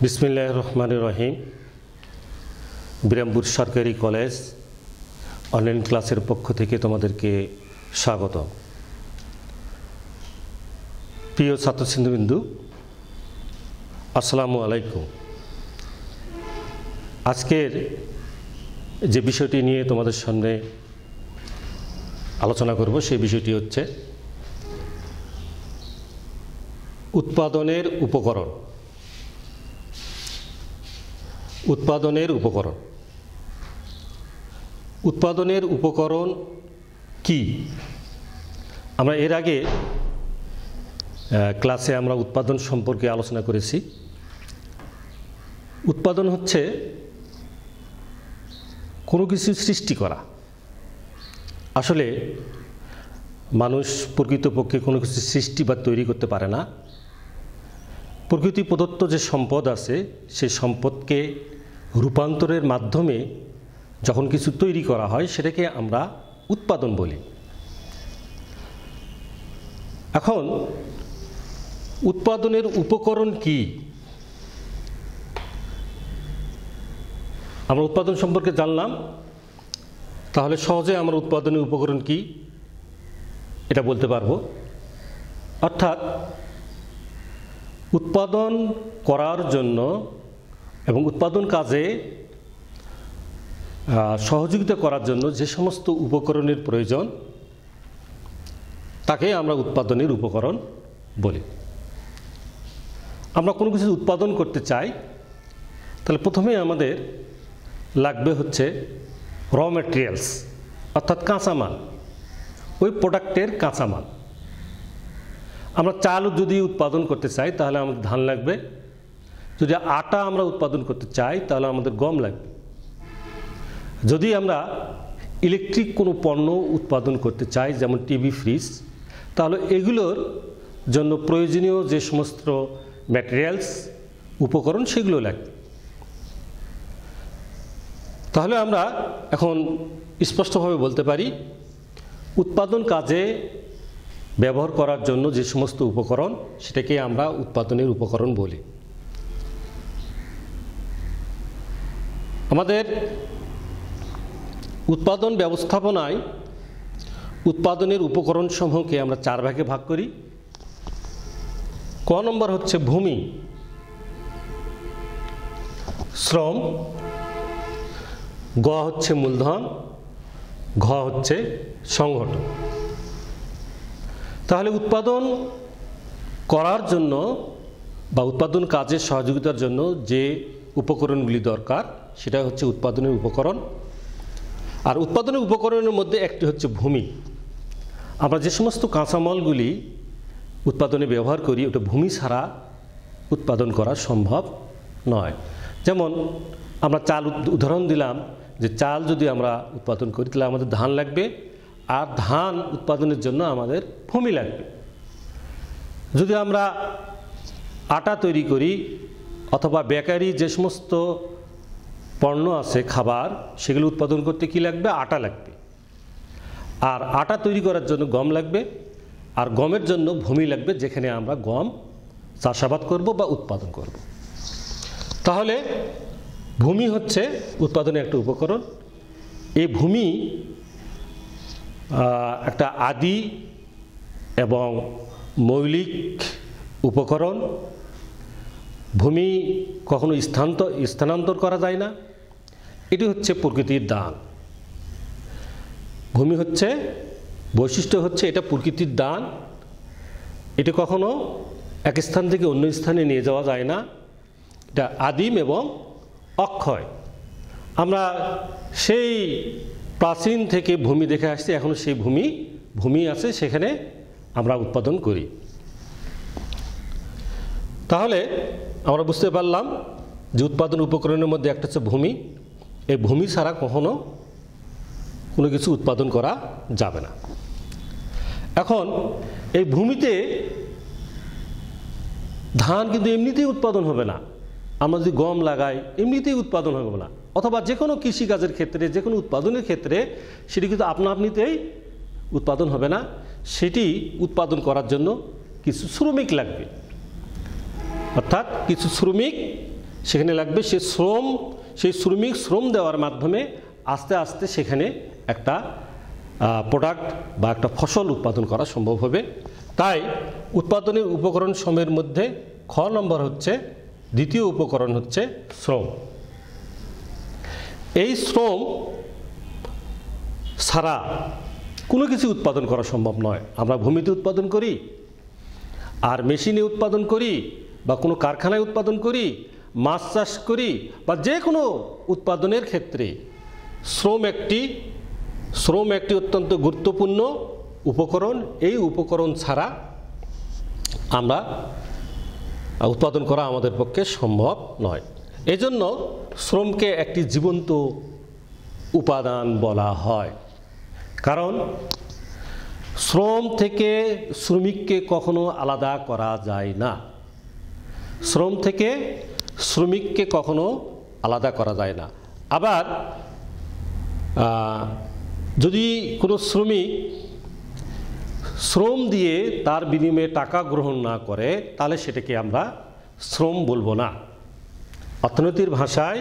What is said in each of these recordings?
বিসমিল্লাহির রহমানির রহিম। বিরামপুর সরকারি কলেজ অনলাইন ক্লাসের পক্ষ থেকে তোমাদেরকে স্বাগত। প্রিয় ছাত্রছাত্রীবৃন্দু, আসসালামু আলাইকুম। আজকের যে বিষয়টি নিয়ে তোমাদের সামনে আলোচনা করব সেই বিষয়টি হচ্ছে উৎপাদনের উপকরণ। উৎপাদনের উপকরণ কি? আমরা এর আগে ক্লাসে আমরা উৎপাদন সম্পর্কে আলোচনা করেছি। উৎপাদন হচ্ছে কোনো কিছু সৃষ্টি করা। আসলে মানুষ প্রকৃতপক্ষে কোনো কিছু সৃষ্টি বা তৈরি করতে পারে না। প্রকৃতি প্রদত্ত যে সম্পদ আছে সেই সম্পদকে রূপান্তরের মাধ্যমে যখন কিছু তৈরি করা হয় সেটাকে আমরা উৎপাদন বলি। এখন উৎপাদনের উপকরণ কি? আমরা উৎপাদন সম্পর্কে জানলাম, তাহলে সহজে আমরা উৎপাদনের উপকরণ কি এটা বলতে পারবো। অর্থাৎ উৎপাদন করার জন্য এবং উৎপাদন কাজে সহযোগিতা করার জন্য যে সমস্ত উপকরণের প্রয়োজন তাকে আমরা উৎপাদনের উপকরণ বলি। আমরা কোনো কিছু উৎপাদন করতে চাই, তাহলে প্রথমে আমাদের লাগবে হচ্ছে র ম্যাটেরিয়ালস, অর্থাৎ কাঁচামাল, ওই প্রোডাক্টের কাঁচামাল। আমরা চাল যদি উৎপাদন করতে চাই তাহলে আমাদের ধান লাগবে। যদি আটা আমরা উৎপাদন করতে চাই তাহলে আমাদের গম লাগবে। যদি আমরা ইলেকট্রিক কোনো পণ্য উৎপাদন করতে চাই, যেমন টিভি, ফ্রিজ, তাহলে এগুলোর জন্য প্রয়োজনীয় যে সমস্ত ম্যাটেরিয়ালস, উপকরণ, সেগুলো লাগবে। তাহলে আমরা এখন স্পষ্টভাবে বলতে পারি উৎপাদন কাজে ব্যবহার করার জন্য যে সমস্ত উপকরণ সেটাকে আমরা উৎপাদনের উপকরণ বলি। আমাদের উৎপাদন ব্যবস্থাপনায় উৎপাদনের উপকরণ সমূহকে আমরা 4 ভাগে ভাগ করি। ক নম্বর হচ্ছে ভূমি, শ্রম, গ হচ্ছে মূলধন, ঘ হচ্ছে সংগঠন। তাহলে উৎপাদন করার জন্য বা উৎপাদন কাজের সহযোগিতার জন্য যে উপকরণগুলি দরকার সেটা হচ্ছে উৎপাদনের উপকরণ। আর উৎপাদনের উপকরণের মধ্যে একটি হচ্ছে ভূমি। আমরা যে সমস্ত কাঁচামালগুলি উৎপাদনে ব্যবহার করি ওটা ভূমি ছাড়া উৎপাদন করা সম্ভব নয়। যেমন আমরা চাল উদাহরণ দিলাম, যে চাল যদি আমরা উৎপাদন করি তাহলে আমাদের ধান লাগবে, আর ধান উৎপাদনের জন্য আমাদের ভূমি লাগবে। যদি আমরা আটা তৈরি করি অথবা বেকারি যে সমস্ত পণ্য আছে খাবার, সেগুলো উৎপাদন করতে কি লাগবে? আটা লাগবে। আর আটা তৈরি করার জন্য গম লাগবে, আর গমের জন্য ভূমি লাগবে যেখানে আমরা গম চাষাবাদ করব বা উৎপাদন করব। তাহলে ভূমি হচ্ছে উৎপাদনের একটা উপকরণ। এই ভূমি একটা আদি এবং মৌলিক উপকরণ। ভূমি কখনো স্থানান্তর করা যায় না, এটি হচ্ছে প্রকৃতির দান। ভূমি হচ্ছে বৈশিষ্ট্য হচ্ছে এটা প্রকৃতির দান। এটি কখনো এক স্থান থেকে অন্য স্থানে নিয়ে যাওয়া যায় না। এটা আদিম এবং অক্ষয়। আমরা সেই প্রাচীন থেকে ভূমি দেখে আসছি, এখনো সেই ভূমি আছে, সেখানে আমরা উৎপাদন করি। তাহলে আমরা বুঝতে পারলাম যে উৎপাদন উপকরণের মধ্যে একটা হচ্ছে ভূমি। এই ভূমি ছাড়া কখনো কোনো কিছু উৎপাদন করা যাবে না। এখন এই ভূমিতে ধান কিন্তু এমনিতেই উৎপাদন হবে না। আমরা যদি গম লাগাই এমনিতেই উৎপাদন হবে না, অথবা যে কোনো কৃষিকাজের ক্ষেত্রে, যে কোনো উৎপাদনের ক্ষেত্রে সেটি কিন্তু আপনা আপনিতেই উৎপাদন হবে না। সেটি উৎপাদন করার জন্য কিছু শ্রমিক লাগবে। অর্থাৎ কিছু শ্রমিক সেখানে লাগবে সে শ্রম, সেই শ্রমিক শ্রম দেওয়ার মাধ্যমে আস্তে আস্তে সেখানে একটা প্রোডাক্ট বা একটা ফসল উৎপাদন করা সম্ভব হবে। তাই উৎপাদনের উপকরণ সমূহের মধ্যে খ নম্বর হচ্ছে, দ্বিতীয় উপকরণ হচ্ছে শ্রম। এই শ্রম ছাড়া কোনো কিছু উৎপাদন করা সম্ভব নয়। আমরা ভূমিতে উৎপাদন করি, আর মেশিনে উৎপাদন করি, বা কোনো কারখানায় উৎপাদন করি, মাছ চাষ করি, বা যে কোনো উৎপাদনের ক্ষেত্রে শ্রম একটি অত্যন্ত গুরুত্বপূর্ণ উপকরণ। এই উপকরণ ছাড়া আমরা উৎপাদন করা আমাদের পক্ষে সম্ভব নয়। এজন্য শ্রমকে একটি জীবন্ত উপাদান বলা হয়। কারণ শ্রম থেকে শ্রমিককে কখনো আলাদা করা যায় না। শ্রম থেকে শ্রমিককে কখনো আলাদা করা যায় না। আবার যদি কোনো শ্রমিক শ্রম দিয়ে তার বিনিময়ে টাকা গ্রহণ না করে, তাহলে সেটাকে আমরা শ্রম বলবো না। অর্থনীতির ভাষায়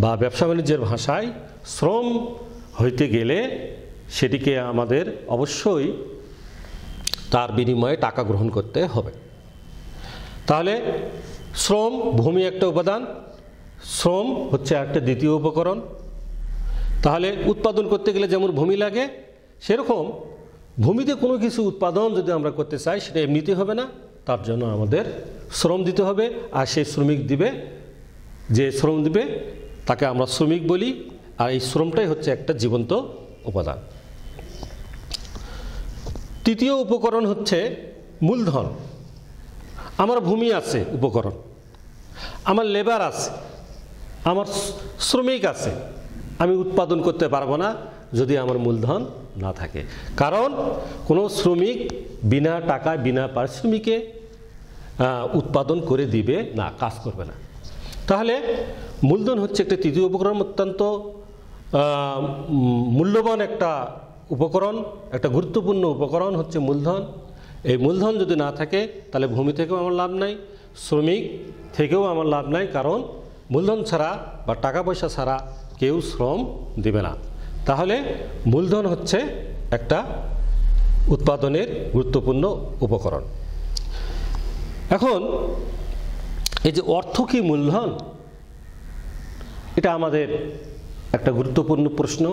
বা ব্যবসা বাণিজ্যের ভাষায় শ্রম হইতে গেলে সেটিকে আমাদের অবশ্যই তার বিনিময়ে টাকা গ্রহণ করতে হবে। তাহলে শ্রম, ভূমি একটা উপাদান, শ্রম হচ্ছে একটা দ্বিতীয় উপকরণ। তাহলে উৎপাদন করতে গেলে যেমন ভূমি লাগে, সেরকম ভূমিতে কোনো কিছু উৎপাদন যদি আমরা করতে চাই সেটা এমনিতে হবে না, তার জন্য আমাদের শ্রম দিতে হবে। আর সেই শ্রমিক দিবে, যে শ্রম দিবে তাকে আমরা শ্রমিক বলি। আর এই শ্রমটাই হচ্ছে একটা জীবন্ত উপাদান। তৃতীয় উপকরণ হচ্ছে মূলধন। আমার ভূমি আছে উপকরণ, আমার লেবার আছে, আমার শ্রমিক আছে। আমি উৎপাদন করতে পারবো না যদি আমার মূলধন না থাকে। কারণ কোনো শ্রমিক বিনা টাকায়, বিনা পারিশ্রমিকে উৎপাদন করে দিবে না, কাজ করবে না। তাহলে মূলধন হচ্ছে একটা তৃতীয় উপকরণ, অত্যন্ত মূল্যবান একটা উপকরণ, একটা গুরুত্বপূর্ণ উপকরণ হচ্ছে মূলধন। এই মূলধন যদি না থাকে তাহলে ভূমি থেকেও আমার লাভ নাই, শ্রমিক থেকেও আমার লাভ নাই। কারণ মূলধন ছাড়া বা টাকা পয়সা ছাড়া কেউ শ্রম দেবে না। তাহলে মূলধন হচ্ছে একটা উৎপাদনের গুরুত্বপূর্ণ উপকরণ। এখন এই যে অর্থ কি মূলধন, এটা আমাদের একটা গুরুত্বপূর্ণ প্রশ্ন।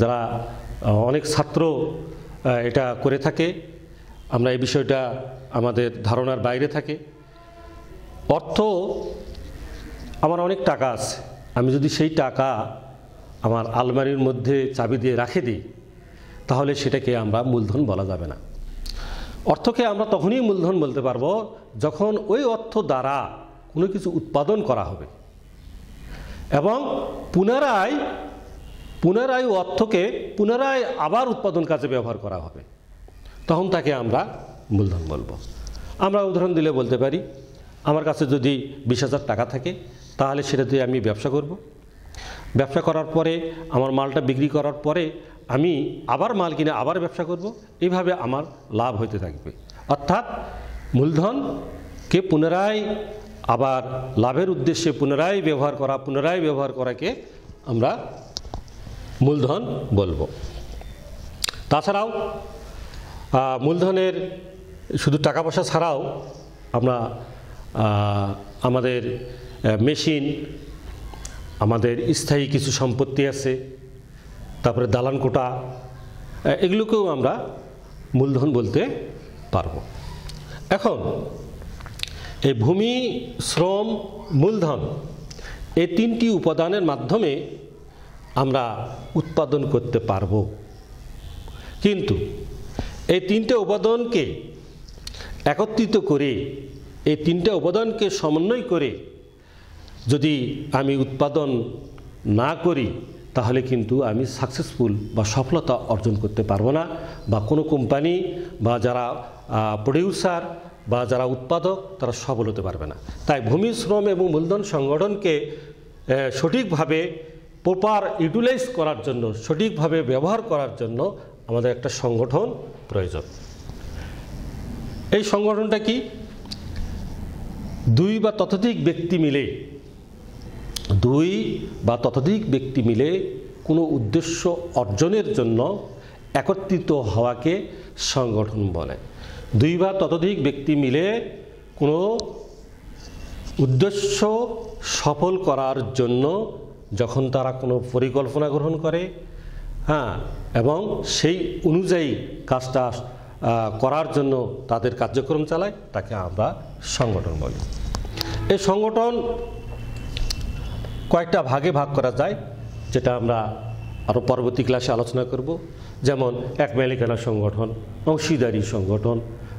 যারা অনেক ছাত্র এটা করে থাকে, আমরা এই বিষয়টা আমাদের ধারণার বাইরে থাকে। অর্থ, আমার অনেক টাকা আছে, আমি যদি সেই টাকা আমার আলমারির মধ্যে চাবি দিয়ে রাখে দিই, তাহলে সেটাকে আমরা মূলধন বলা যাবে না। অর্থকে আমরা তখনই মূলধন বলতে পারবো যখন ওই অর্থ দ্বারা কোনো কিছু উৎপাদন করা হবে এবং পুনরায় অর্থকে পুনরায় আবার উৎপাদন কাজে ব্যবহার করা হবে, তখন তাকে আমরা মূলধন বলবো। আমরা উদাহরণ দিলে বলতে পারি, আমার কাছে যদি 20,000 টাকা থাকে, তাহলে সেটা দিয়ে আমি ব্যবসা করব। ব্যবসা করার পরে আমার মালটা বিক্রি করার পরে আমি আবার মাল কিনে আবার ব্যবসা করব। এইভাবে আমার লাভ হতে থাকবে। অর্থাৎ মূলধনকে পুনরায় আবার লাভের উদ্দেশ্যে পুনরায় ব্যবহার করাকে আমরা মূলধন বলবো। তাছাড়াও মূলধনের শুধু টাকা পয়সা ছাড়াও আমরা আমাদের মেশিন, আমাদের স্থায়ী কিছু সম্পত্তি আছে, তারপরে দালান কোঠা, এগুলোকেও আমরা মূলধন বলতে পারবো। এখন এই ভূমি, শ্রম, মূলধন, এই তিনটি উপাদানের মাধ্যমে আমরা উৎপাদন করতে পারবো। কিন্তু এই তিনটে উপাদানকে একত্রিত করে, এই তিনটে উপাদানকে সমন্বয় করে যদি আমি উৎপাদন না করি, তাহলে কিন্তু আমি সাকসেসফুল বা সফলতা অর্জন করতে পারবো না, বা কোনো কোম্পানি বা যারা প্রডিউসার বা যারা উৎপাদক তারা সফল হতে পারবে না। তাই ভূমি, শ্রম এবং মূলধন সংগঠনকে সঠিকভাবে প্রপার ইউটিলাইজ করার জন্য, সঠিকভাবে ব্যবহার করার জন্য আমাদের একটা সংগঠন প্রয়োজন। এই সংগঠনটা কি? দুই বা ততোধিক ব্যক্তি মিলে কোনো উদ্দেশ্য অর্জনের জন্য একত্রিত হওয়াকে সংগঠন বলে। দুই বা ততোধিক ব্যক্তি মিলে কোনো উদ্দেশ্য সফল করার জন্য যখন তারা কোনো পরিকল্পনা গ্রহণ করে, এবং সেই অনুযায়ী কাজটা করার জন্য তাদের কার্যক্রম চালায়, তাকে আমরা সংগঠন বলি। এই সংগঠন কয়েকটা ভাগে ভাগ করা যায়, যেটা আমরা আরও পরবর্তী ক্লাসে আলোচনা করব। যেমন এক মালিকানা সংগঠন, অংশীদারি সংগঠন,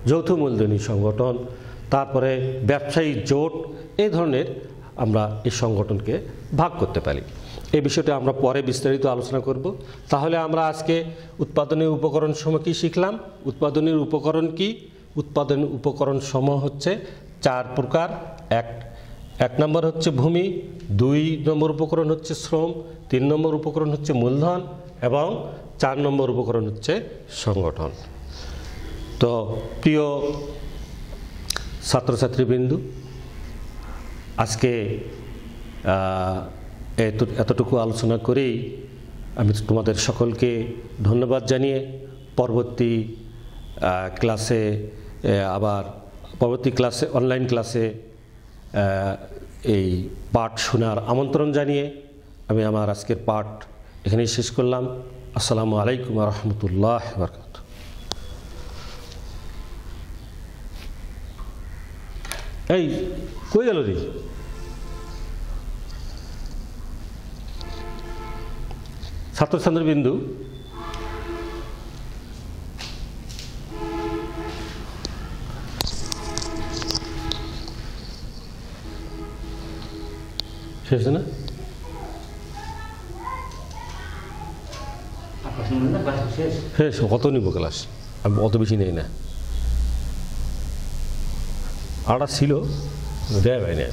যৌথ মূলধনী সংগঠন, তারপরে ব্যবসায়ী জোট, এই ধরনের আমরা এই সংগঠনকে ভাগ করতে পারি। এই বিষয়টা আমরা পরে বিস্তারিত আলোচনা করব। তাহলে আমরা আজকে উৎপাদনের উপকরণ সমূহ কী শিখলাম? উৎপাদনের উপকরণ কি? উৎপাদনের উপকরণ সমূহ হচ্ছে 4 প্রকার। এক নম্বর হচ্ছে ভূমি, 2 নম্বর উপকরণ হচ্ছে শ্রম, 3 নম্বর উপকরণ হচ্ছে মূলধন এবং 4 নম্বর উপকরণ হচ্ছে সংগঠন। তো প্রিয় ছাত্রছাত্রীবৃন্দু, আজকে এতটুকু আলোচনা করেই আমি তোমাদের সকলকে ধন্যবাদ জানিয়ে পরবর্তী ক্লাসে অনলাইন ক্লাসে এই পাঠ শোনার আমন্ত্রণ জানিয়ে আমি আমার আজকের পাঠ এখানেই শেষ করলাম। আসসালামু আলাইকুম ওয়া রাহমাতুল্লাহি ওয়া বারাকাতুহু। এই কই গেল রে? ছাত্রছাত্রীবৃন্দু, শেষ না? শেষ। কত নিব ক্লাস? আমি অত বেশি নেই না, আরটা ছিল দেয় ভাই না।